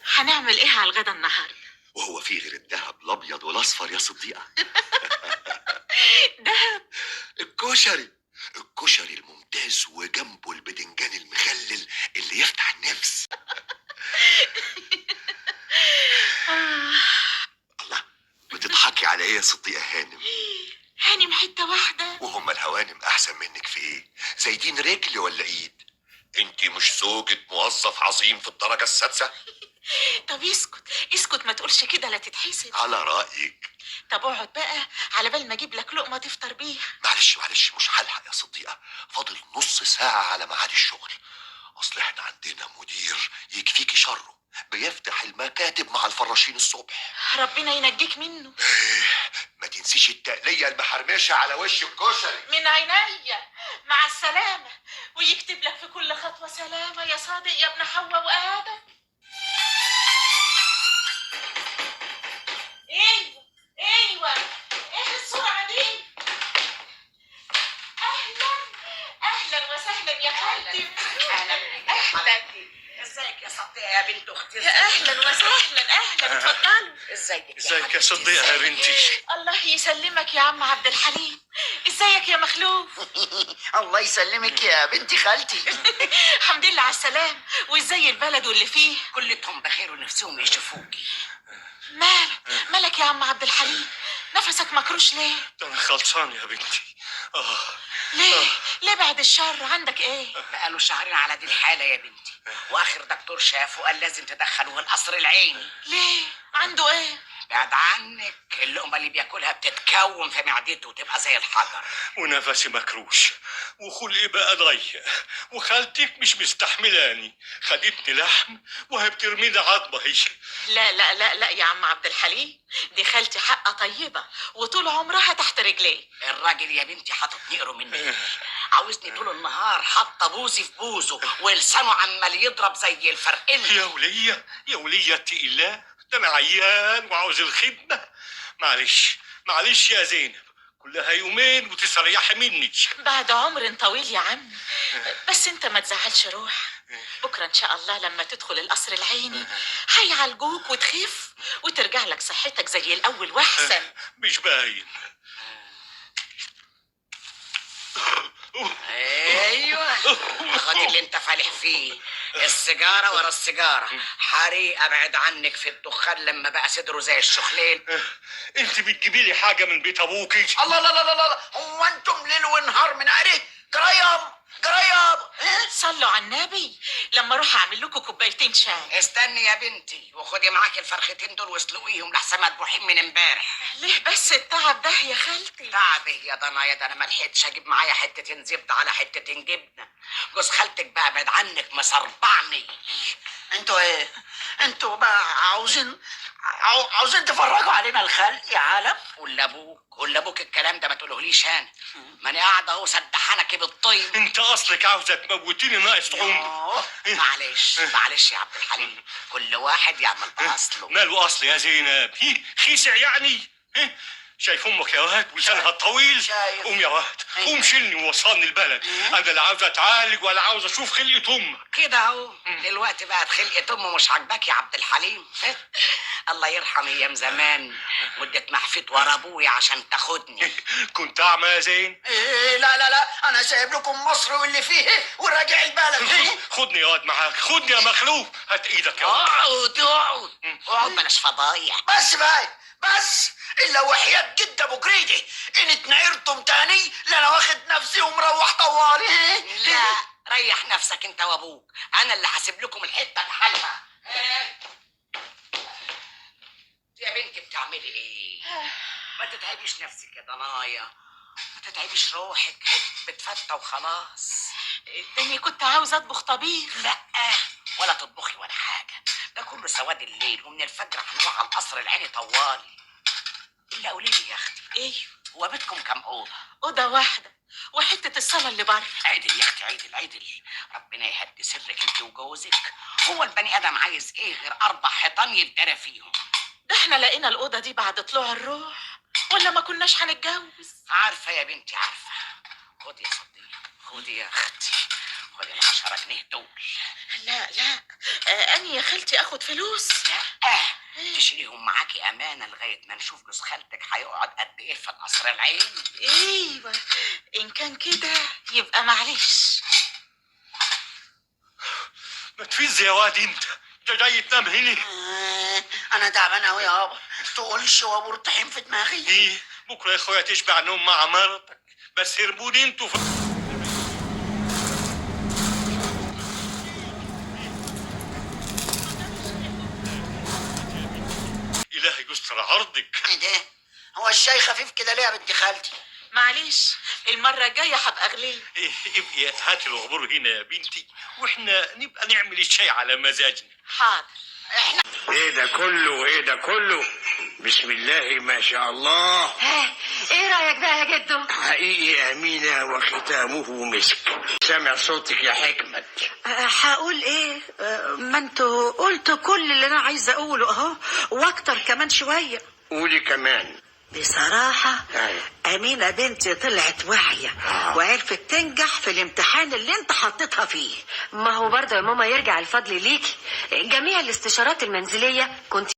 هنعمل ايه على الغدا النهارده؟ وهو في غير الدهب الابيض والاصفر يا صديقه؟ دهب. الكشري. الكشري الممتاز وجنبه البدنجان المخلل اللي يفتح النفس. الله، بتضحكي على ايه يا صديقه هانم؟ هانم حته واحده. وهم الهوانم احسن منك في ايه؟ زايدين رجل ولا ايد؟ انت مش زوجة موظف عظيم في الدرجة السادسة؟ طب اسكت اسكت، ما تقولش كده لا تتحسد. على رأيك. طب اقعد بقى على بال ما اجيب لك لقمه تفطر بيها. معلش مش هلحق يا صديقة، فاضل نص ساعة على ميعاد الشغل. اصل احنا عندنا مدير يكفيكي شره، بيفتح المكاتب مع الفراشين الصبح. ربنا ينجيك منه. ما تنسيش التقلية المحرمشة على وش الكشري. من عينيا. مع السلامه. ويكتب لك في كل خطوه سلامه يا صادق يا ابن حواء وآدم. ايوه ايوه، ايه السرعه دي؟ اهلا اهلا وسهلا يا خالتي. اهلا بيك يا حبيبتي. ازيك يا صديقه يا بنت اختي؟ يا اهلا وسهلا، اهلا اتفضلوا. ازيك يا صديقة يا بنتي؟ الله يسلمك يا عم عبد الحليم. ازيك يا مخلوف؟ الله يسلمك يا بنتي خالتي. الحمد لله على السلام. وازاي البلد واللي فيه؟ كلهم بخير ونفسهم يشوفوكي. مالك يا عم عبد الحليم؟ نفسك مكروش ليه؟ ده انا خلصان يا بنتي. ليه بعد الشر عندك ايه؟ بقاله شهرين على دي الحاله يا بنتي، واخر دكتور شافه قال لازم تدخلوه القصر العيني. ليه؟ عنده ايه؟ بعد عنك، اللقمه اللي بياكلها بتتكون في معدته وتبقى زي الحجر. ونفسي مكروش وخلقي بقى ضيق، وخالتك مش مستحملاني، خدتني لحم وهي بترميني عظمه هي. لا لا لا لا يا عم عبد الحليم، دي خالتي حقه طيبه وطول عمرها تحت رجليه. الراجل يا بنتي حاطط نقره مني، عاوزني طول النهار حاطه بوزي في بوزه ولسانه عمال يضرب زي الفرقل. يا ولية اتقي الله، ده انا عيان وعاوز الخدمه. معلش يا زينب، كلها يومين وتستريحي مني. بعد عمر طويل يا عم. بس انت ما تزعلش روح. بكره ان شاء الله لما تدخل القصر العيني هيعالجوك وتخف وترجع لك صحتك زي الاول واحسن. مش باين. ايوه، خد اللي انت فالح فيه. السيجاره ورا السيجاره، حريقه بعد عنك في الدخان لما بقى صدره زي الشخلين. انت بتجيبي لي حاجه من بيت ابوكي؟ الله لا لا لا لا، هو انتم ليل ونهار من عري جريب. صلوا على النبي. لما اروح اعمل لكم كوبايتين شاي. استني يا بنتي وخدي معاكي الفرختين دول واسلقيهم لحسن مذبوحين من امبارح. ليه بس التعب ده يا خالتي؟ تعب ايه يا ضنايا؟ ده انا ما لحقتش اجيب معايا حتتين زبده على حتتين جبنه. جوز خالتك بقى بعد عنك مصربعني. انتوا ايه؟ انتوا بقى عاوزين تفرجوا علينا الخلق يا عالم؟ قول لابوك الكلام ده ما تقولهوليش انا. ما انا قاعده اهو سدحانك بالطين. انت اصلك عاوزه تموتيني ناقص عمر. معلش يا عبد الحليم، كل واحد يعمل باصله. ماله اصل يا زينب؟ خيسع يعني؟ شايف امك يا واد ولسانها الطويل؟ قوم يا واد، قوم شيلني ووصلني البلد. انا لا عاوز اتعالج ولا عاوز اشوف خلقه امك. كده اهو دلوقتي بقت خلقه امه مش عاجباك يا عبد الحليم؟ الله يرحم ايام زمان، مدة محفيت ورا ابويا عشان تاخدني. كنت اعمى يا زين؟ إيه لا، انا سايب لكم مصر واللي فيه وراجع البلد. خدني يا واد معاك، خدني يا مخلوق، هات ايدك يا واد. اقعد بلاش فضايح. بس الا وحياة جد ابو جريدي ان اتنعرتم تاني لا انا واخد نفسي ومروح طوالي. لا ريح نفسك انت وابوك، انا اللي هسيب لكم الحته بحالها. يا بنتي بتعملي ايه؟ ما تتعبيش نفسك يا ضنايا، ما تتعبيش روحك، بتفتى وخلاص. الدنيا كنت عاوز اطبخ طبيخ. لا ولا تطبخي ولا حاجه، ده كله سواد الليل ومن الفجر هنروح على القصر العيني طوالي. الا قولي لي يا اختي، ايه؟ هو بيتكم كام اوضه؟ اوضه واحده وحته الصاله اللي بره. عدل يا اختي، عدل. ربنا يهدي سرك انت وجوزك. هو البني ادم عايز ايه غير 4 حيطان يتدرى فيهم؟ ده احنا لقينا الاوضه دي بعد طلوع الروح ولا ما كناش هنتجوز. عارفه يا بنتي عارفه. خدي يا صديقه، خدي يا اختي، خد ال10 جنيه دول. لا لا، أني يا خالتي أخد فلوس؟ لا، تشيليهم معاكي امانه لغايه ما نشوف جوز خالتك هيقعد قد ايه في القصر العيني. ايوه، ان كان كده يبقى معلش. ما تفيز يا واد انت جاي تنام هنا؟ انا تعبان قوي يابا، تقولش وابور طحين في دماغي. ايه بكره يا اخويا تشبع نوم مع مرتك، بس هربوني انتوا الهي يستر عرضك. ايه ده؟ هو الشاي خفيف كده ليه يا بنت خالتي؟ معلش، المرة الجاية هبقى أغليه. إيه ابقي هاتي الغبور هنا يا بنتي، واحنا نبقى نعمل الشاي على مزاجنا. حاضر. ايه ده كله بسم الله ما شاء الله. ايه رايك بقى يا جدو؟ حقيقي امينه وختامه مسك. سامع صوتك يا حكمت. هقول ايه؟ ما انتوا قلتوا كل اللي انا عايزه اقوله اهو، واكتر كمان شويه. قولي كمان. بصراحة أمينة بنتي طلعت واعية وعرفت تنجح في الامتحان اللي انت حطيتها فيه. ما هو برضه يا ماما يرجع الفضل ليكي. جميع الاستشارات المنزليه كنت